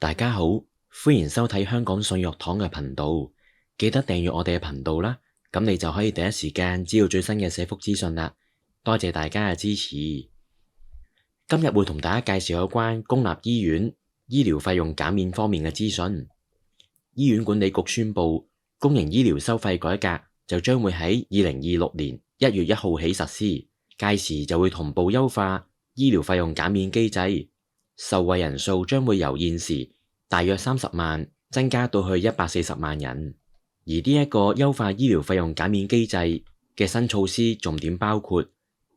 大家好，歡迎收睇香港信藥堂嘅頻道，記得訂閱我哋嘅頻道啦，咁你就可以第一時間知道最新嘅社福資訊啦。多謝大家嘅支持。今日會同大家介紹有關公立醫院醫療費用減免方面嘅資訊。醫院管理局宣布，公營醫療收費改革就將會喺2026年1月1號起實施，屆時就會同步優化醫療費用減免機制。受惠人數將會由現時大約30萬增加到去140萬人，而呢一個優化醫療費用減免機制嘅新措施重點包括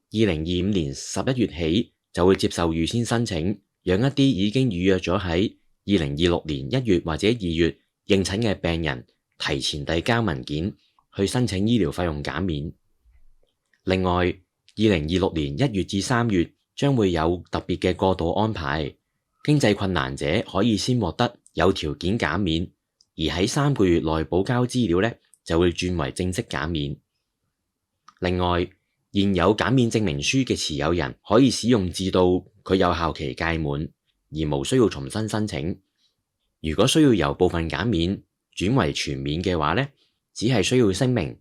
2025年11月起就會接受預先申請，讓一啲已經預約咗喺2026年1月或者2月應診嘅病人提前遞交文件去申請醫療費用減免。另外，2026年1月至3月將會有特別嘅過渡安排，經濟困難者可以先獲得有條件減免，而喺3個月內補交資料咧就會轉為正式減免。另外，現有減免證明書嘅持有人可以使用至到佢有效期屆滿，而無需要重新申請。如果需要由部分減免轉為全免嘅話咧，只係需要聲明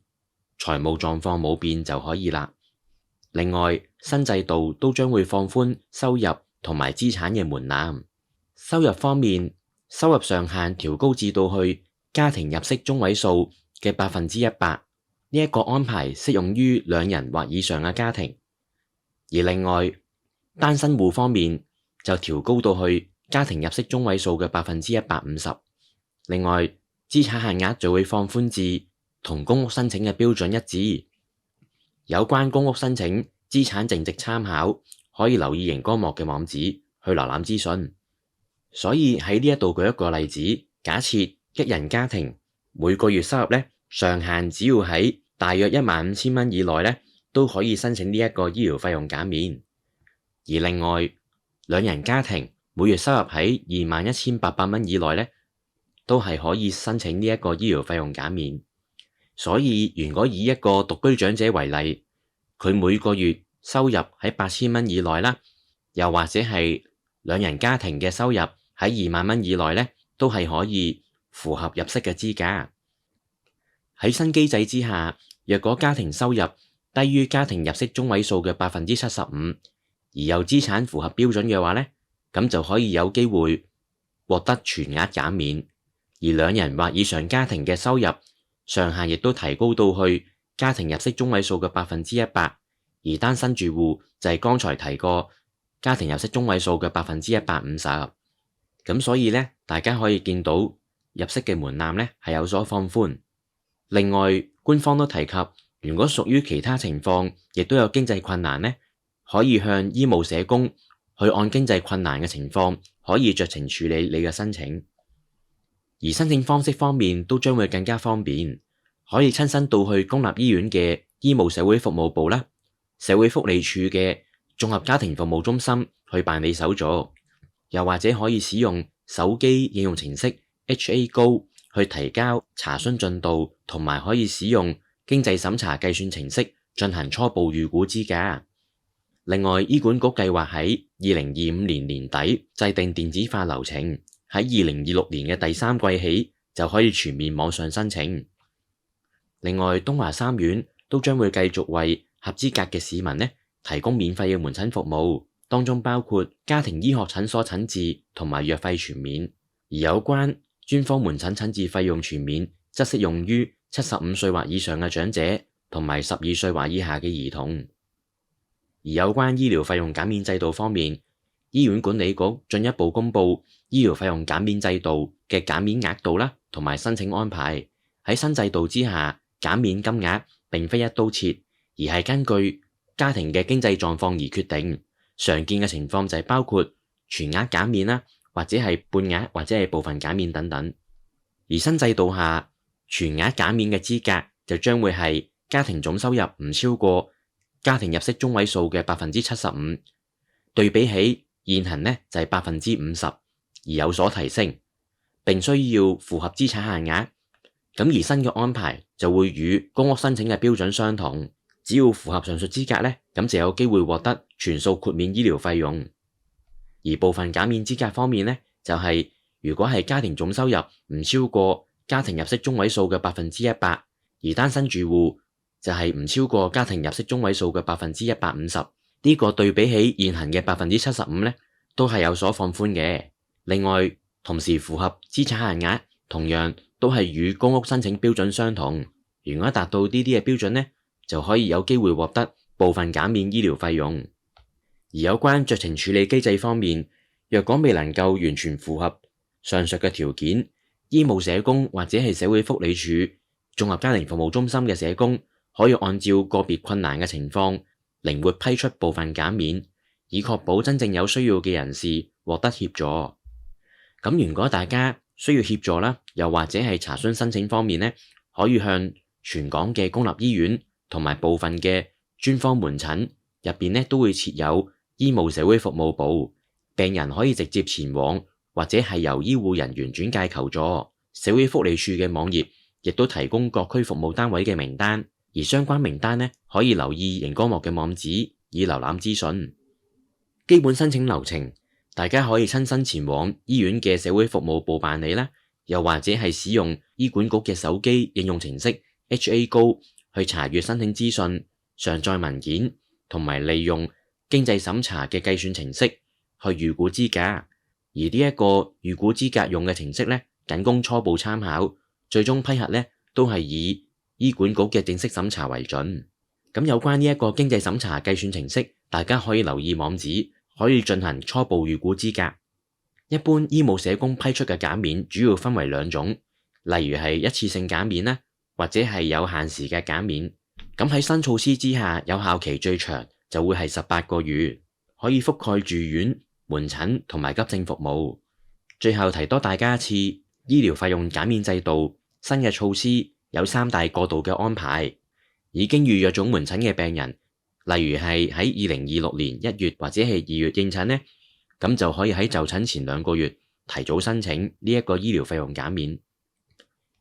財務狀況冇變就可以啦。另外，新制度都將會放寬收入同埋資產嘅門檻。收入方面，收入上限調高至到去家庭入息中位數嘅100%，呢一個安排適用於2人或以上嘅家庭。而另外，單身戶方面就調高到去家庭入息中位數嘅150%。另外，資產限額就會放寬至同公屋申請嘅標準一致。有關公屋申請資產淨值參考，可以留意熒光幕嘅網址去瀏覽資訊。所以喺呢一度舉一個例子，假設1人家庭每個月收入咧上限只要喺大約15000蚊以內咧，都可以申請呢一個醫療費用減免。而另外2人家庭每月收入喺21800蚊以內咧，都係可以申請呢一個醫療費用減免。所以如果以一個獨居長者為例，佢每個月收入喺8000蚊以內啦，又或者係2人家庭嘅收入喺20000蚊以內咧，都係可以符合入息嘅資格。喺新機制之下，若果家庭收入低於家庭入息中位數嘅75%，而又資產符合標準嘅話咧，咁就可以有機會獲得全額減免。而2人或以上家庭嘅收入上限亦都提高到去家庭入息中位數嘅100%，而單身住戶就係剛才提過家庭入息中位數嘅150%。咁所以咧，大家可以見到入息嘅門檻咧係有所放寬。另外，官方都提及，如果屬於其他情況，亦都有經濟困難咧，可以向醫務社工去按經濟困難嘅情況，可以酌情處理你嘅申請。而申請方式方面都將會更加方便，可以親身到去公立醫院嘅醫務社會服務部啦、社會福利署嘅綜合家庭服務中心去辦理手續，又或者可以使用手機應用程式 HA Go 去提交查詢進度，同埋可以使用經濟審查計算程式進行初步預估資格。另外，醫管局計劃喺2025年年底制定電子化流程，喺2026年嘅第3季起就可以全面網上申請。另外，東華三院都將會繼續為合資格嘅市民提供免費嘅門診服務，當中包括家庭醫學診所診治同埋藥費全免。而有關專科門診診治費用全免，則適用於75歲或以上嘅長者同埋12歲或以下嘅兒童。而有關醫療費用減免制度方面，醫院管理局進一步公布醫療費用減免制度嘅減免額度啦，同埋申請安排。喺新制度之下，減免金額並非一刀切，而係根據家庭嘅經濟狀況而決定。常見嘅情況就係包括全額減免啦，或者係半額或者係部分減免等等。而新制度下，全額減免嘅資格就將會係家庭總收入唔超過家庭入息中位數嘅75%，對比起現行就係50%，而有所提升，並需要符合資產限額。咁而新嘅安排就會與公屋申請嘅標準相同，只要符合上述資格咁就有機會獲得全數豁免醫療費用。而部分減免資格方面就係如果係家庭總收入唔超過家庭入息中位數嘅100%，而單身住戶就係唔超過家庭入息中位數嘅150%，呢個對比起現行嘅75%呢，都係有所放寬嘅。另外，同時符合資產限額，同樣都係與公屋申請標準相同。如果達到呢啲嘅標準呢，就可以有機會獲得部分減免醫療費用。而有關酌情處理機制方面，若果未能夠完全符合上述嘅條件，醫務社工或者係社會福利署綜合家庭服務中心嘅社工可以按照個別困難嘅情況，靈活批出部分減免，以確保真正有需要嘅人士獲得協助。咁如果大家需要協助啦，又或者係查詢申請方面呢，可以向全港嘅公立醫院同埋部分嘅專科門診入邊呢，都會設有醫務社會服務部，病人可以直接前往，或者係由醫護人員轉介求助。社會福利署嘅網頁亦都提供各區服務單位嘅名單，而相關名單呢，可以留意熒光幕嘅網址以瀏覽資訊。基本申請流程，大家可以親身前往醫院嘅社會服務部辦理啦，又或者係使用醫管局嘅手機應用程式 HA Go 去查閱申請資訊、上載文件，同埋利用經濟審查嘅計算程式去預估資格。而呢一個預估資格用嘅程式呢，僅供初步參考，最終批核呢都係以醫管局嘅正式審查為準。咁有關呢一個經濟審查計算程式，大家可以留意網址，可以進行初步預估資格。一般醫務社工批出嘅減免主要分為兩種，例如係一次性減免啦，或者係有限時嘅減免。咁喺新措施之下，有效期最長就會係18個月，可以覆蓋住院、門診同埋急症服務。最後提多大家一次，醫療費用減免制度新嘅措施有3大過渡嘅安排。已經預約咗門診嘅病人，例如係喺2026年1月或者係2月應診呢，咁就可以喺就診前2個月提早申請呢一個醫療費用減免。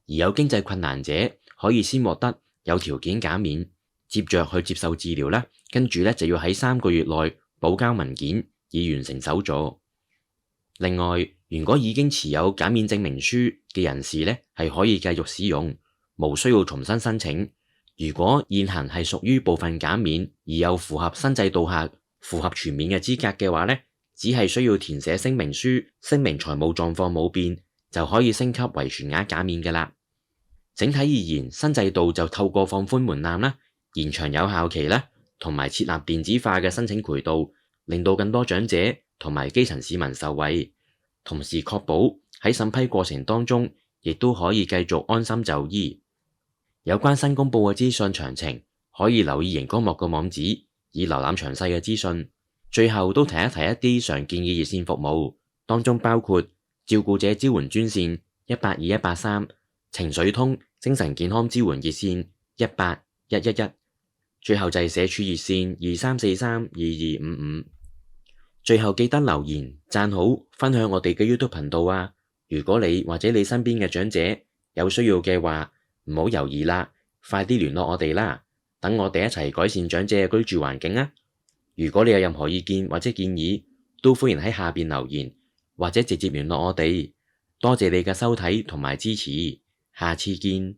而有經濟困難者可以先獲得有條件減免，接着去接受治療啦，跟住呢就要喺3個月內補交文件以完成手續。另外，如果已經持有減免證明書嘅人士呢，係可以繼續使用，無需要重新申請。如果現行係屬於部分減免，而又符合新制度下符合全免嘅資格嘅話呢，只係需要填寫聲明書，聲明財務狀況冇變，就可以升級為全額減免嘅啦。整體而言，新制度就透過放寬門檻啦、延長有效期啦，同埋設立電子化嘅申請渠道，令到更多長者同埋基層市民受惠，同時確保喺審批過程當中，亦都可以繼續安心就醫。有關新公布嘅資訊詳情，可以留意熒光幕嘅網址，以瀏覽詳細嘅資訊。最後都提一提一啲常見嘅熱線服務，當中包括照顧者支援專線182-183、情緒通精神健康支援熱線18111，最後就係社署熱線23432255。最後記得留言、讚好、分享我哋嘅 YouTube 頻道啊！如果你或者你身邊嘅長者有需要嘅話，唔好猶豫啦，快啲聯絡我哋啦，等我哋一齊改善長者嘅居住環境啊！如果你有任何意見或者建議，都歡迎喺下邊留言，或者直接聯絡我哋。多謝你嘅收睇同埋支持，下次見。